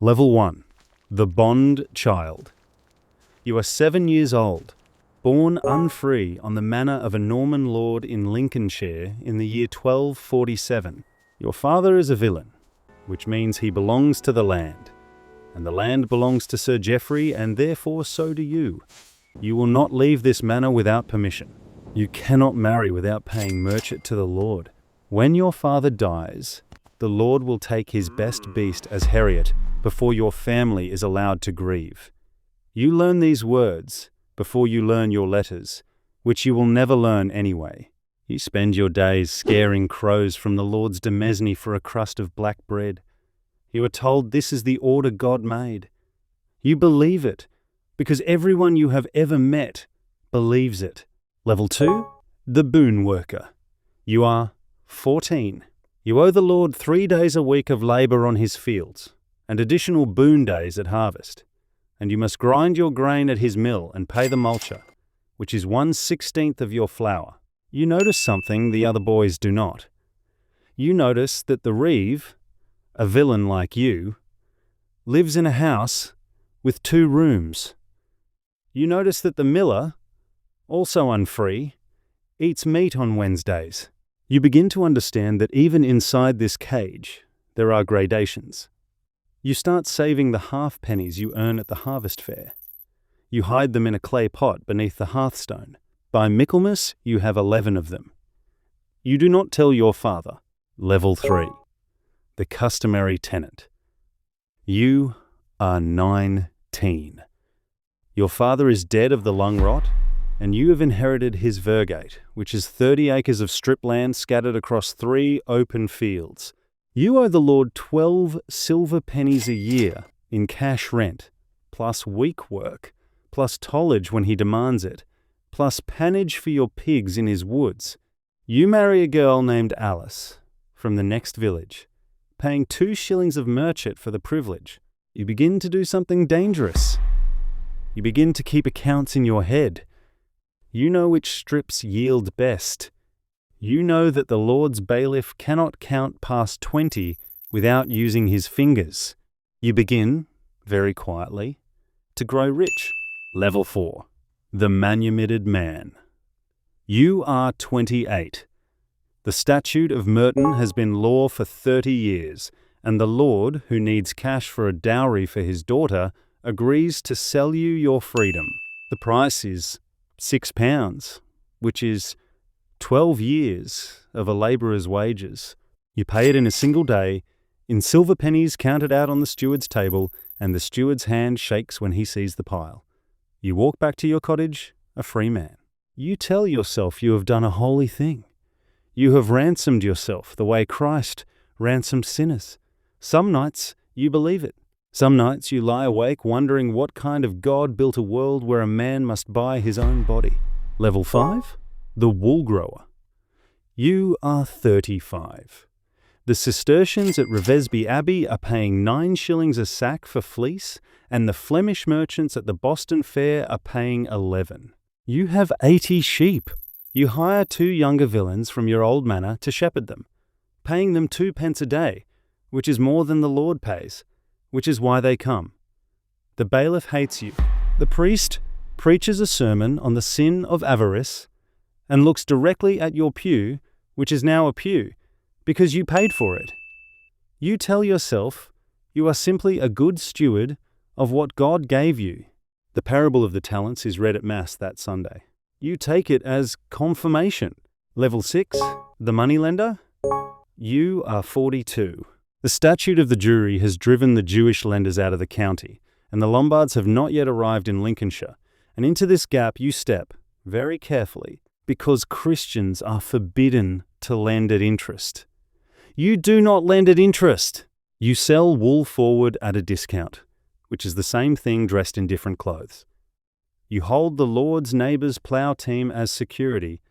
Level 1. The Bond Child. You are 7 years old, born unfree on the manor of a Norman lord in Lincolnshire in the year 1247. Your father is a villain, which means he belongs to the land, and the land belongs to Sir Geoffrey, and therefore so do you. You will not leave this manor without permission. You cannot marry without paying merchet to the lord. When your father dies, the lord will take his best beast as heriot before your family is allowed to grieve. You learn these words before you learn your letters, which you will never learn anyway. You spend your days scaring crows from the Lord's demesne for a crust of black bread. You are told this is the order God made. You believe it, because everyone you have ever met believes it. Level 2. The Boon Worker. You are 14. You owe the Lord 3 days a week of labour on his fields, and additional boon days at harvest. And you must grind your grain at his mill and pay the multure, which is 1/16 of your flour. You notice something the other boys do not. You notice that the reeve, a villain like you, lives in a house with 2 rooms. You notice that the miller, also unfree, eats meat on Wednesdays. You begin to understand that even inside this cage, there are gradations. You start saving the halfpennies you earn at the harvest fair. You hide them in a clay pot beneath the hearthstone. By Michaelmas, you have 11 of them. You do not tell your father. Level 3. The Customary Tenant. You are 19. Your father is dead of the lung rot, and you have inherited his vergate, which is 30 acres of strip land scattered across 3 open fields. You owe the Lord 12 silver pennies a year in cash rent, plus week work, plus tollage when he demands it, plus pannage for your pigs in his woods. You marry a girl named Alice from the next village, paying 2 shillings of merchet for the privilege. You begin to do something dangerous. You begin to keep accounts in your head. You know which strips yield best. You know that the Lord's bailiff cannot count past 20 without using his fingers. You begin, very quietly, to grow rich. Level 4. The Manumitted Man. You are 28. The Statute of Merton has been law for 30 years, and the Lord, who needs cash for a dowry for his daughter, agrees to sell you your freedom. The price is £6, which is 12 years of a labourer's wages. You pay it in a single day, in silver pennies counted out on the steward's table, and the steward's hand shakes when he sees the pile. You walk back to your cottage, a free man. You tell yourself you have done a holy thing. You have ransomed yourself the way Christ ransomed sinners. Some nights you believe it. Some nights you lie awake wondering what kind of God built a world where a man must buy his own body. Level 5. The Wool Grower. You are 35. The Cistercians at Revesby Abbey are paying 9 shillings a sack for fleece, and the Flemish merchants at the Boston Fair are paying 11. You have 80 sheep. You hire 2 younger villains from your old manor to shepherd them, paying them 2 pence a day, which is more than the Lord pays, which is why they come. The bailiff hates you. The priest preaches a sermon on the sin of avarice and looks directly at your pew, which is now a pew, because you paid for it. You tell yourself you are simply a good steward of what God gave you. The parable of the talents is read at Mass that Sunday. You take it as confirmation. Level 6. The Moneylender. You are 42. The statute of the jury has driven the Jewish lenders out of the county, and the Lombards have not yet arrived in Lincolnshire. And into this gap you step, very carefully, because Christians are forbidden to lend at interest. You do not lend at interest. You sell wool forward at a discount, which is the same thing dressed in different clothes. You hold the Lord's neighbour's plough team as security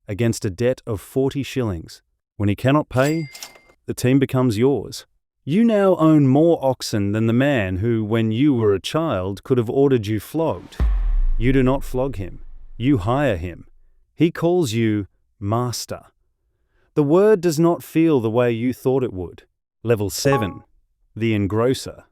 against a debt of 40 shillings. When he cannot pay, the team becomes yours. You now own more oxen than the man who, when you were a child, could have ordered you flogged. You do not flog him. You hire him. He calls you master. The word does not feel the way you thought it would. Level 7. The Engrosser.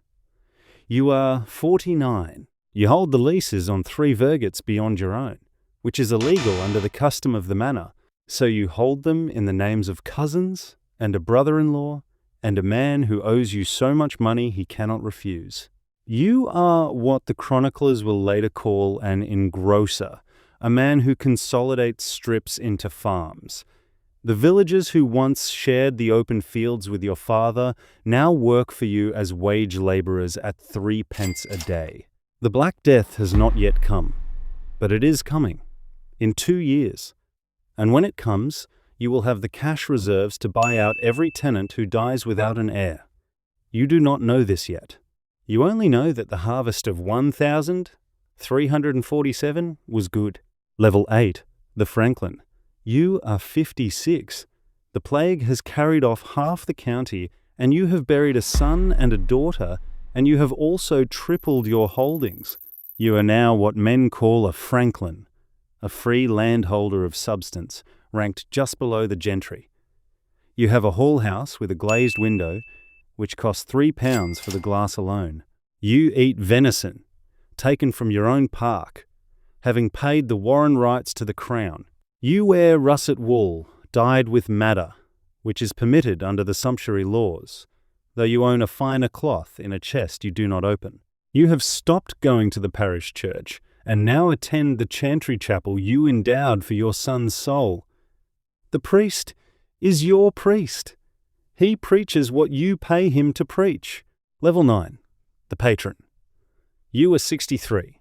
You are 49. You hold the leases on 3 vergets beyond your own, which is illegal under the custom of the manor, so you hold them in the names of cousins and a brother-in-law and a man who owes you so much money he cannot refuse. You are what the chroniclers will later call an engrosser, a man who consolidates strips into farms. The villagers who once shared the open fields with your father now work for you as wage labourers at 3 pence a day. The Black Death has not yet come, but it is coming, in 2 years. And when it comes, you will have the cash reserves to buy out every tenant who dies without an heir. You do not know this yet. You only know that the harvest of 1,347 was good. Level 8, the Franklin. You are 56. The plague has carried off half the county, and you have buried a son and a daughter, and you have also tripled your holdings. You are now what men call a Franklin, a free landholder of substance, ranked just below the gentry. You have a hall house with a glazed window, which costs £3 for the glass alone. You eat venison, taken from your own park, having paid the Warren rights to the crown. You wear russet wool, dyed with madder, which is permitted under the sumptuary laws, though you own a finer cloth in a chest you do not open. You have stopped going to the parish church, and now attend the chantry chapel you endowed for your son's soul. The priest is your priest. He preaches what you pay him to preach. Level 9, the patron. You are 63.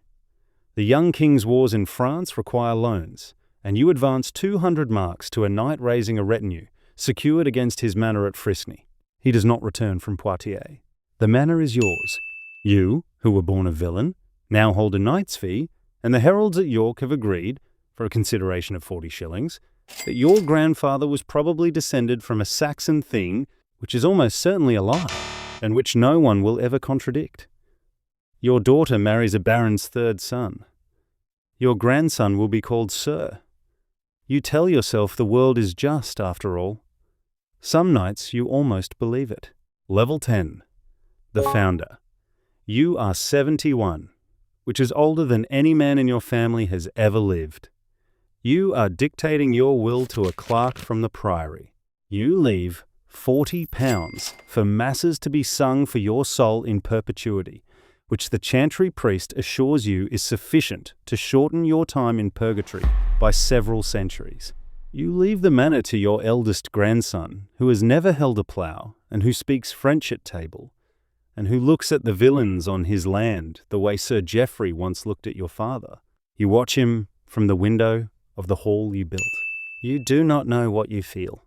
The young king's wars in France require loans, and you advance 200 marks to a knight raising a retinue, secured against his manor at Frisney. He does not return from Poitiers. The manor is yours. You, who were born a villain, now hold a knight's fee, and the heralds at York have agreed, for a consideration of 40 shillings, that your grandfather was probably descended from a Saxon thing, which is almost certainly a lie, and which no one will ever contradict. Your daughter marries a baron's 3rd son. Your grandson will be called Sir. You tell yourself the world is just, after all. Some nights you almost believe it. Level 10, the founder. You are 71, which is older than any man in your family has ever lived. You are dictating your will to a clerk from the priory. You leave £40 for masses to be sung for your soul in perpetuity, which the chantry priest assures you is sufficient to shorten your time in purgatory by several centuries. You leave the manor to your eldest grandson, who has never held a plough and who speaks French at table, and who looks at the villains on his land the way Sir Geoffrey once looked at your father. You watch him from the window of the hall you built. You do not know what you feel.